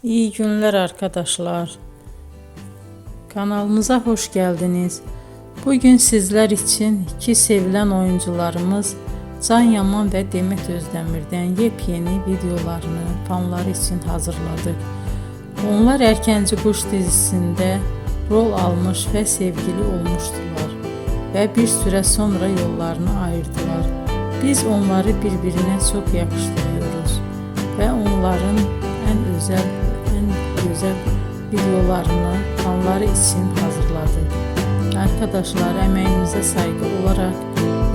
İyi günler arkadaşlar. Kanalımıza hoş geldiniz. Bugün sizler için iki sevilen oyuncularımız Can Yaman ve Demet Özdemir'den yepyeni videolarını fanları için hazırladık. Onlar Erkenci Kuş dizisinde rol almış ve sevgili olmuştular ve bir süre sonra yollarını ayırdılar. Biz onları birbirine çok yakıştırıyoruz ve onların en güzel videolarını fanları için hazırladık. Arkadaşlar, emeğinize saygı olarak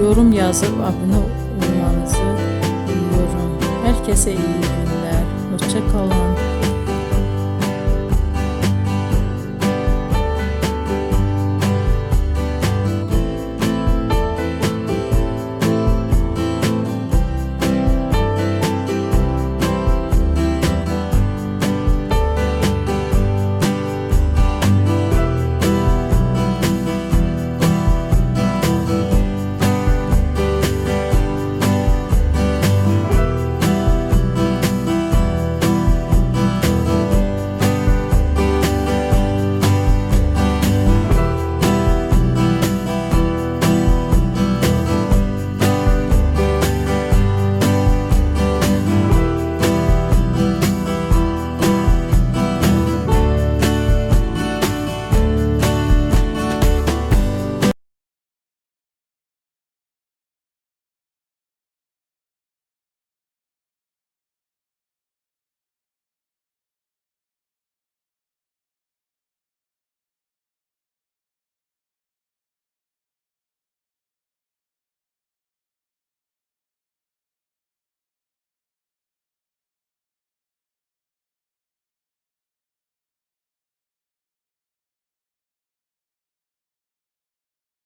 yorum yazıp abone olmanızı diliyorum. Herkese iyi günler. Hoşça kalın.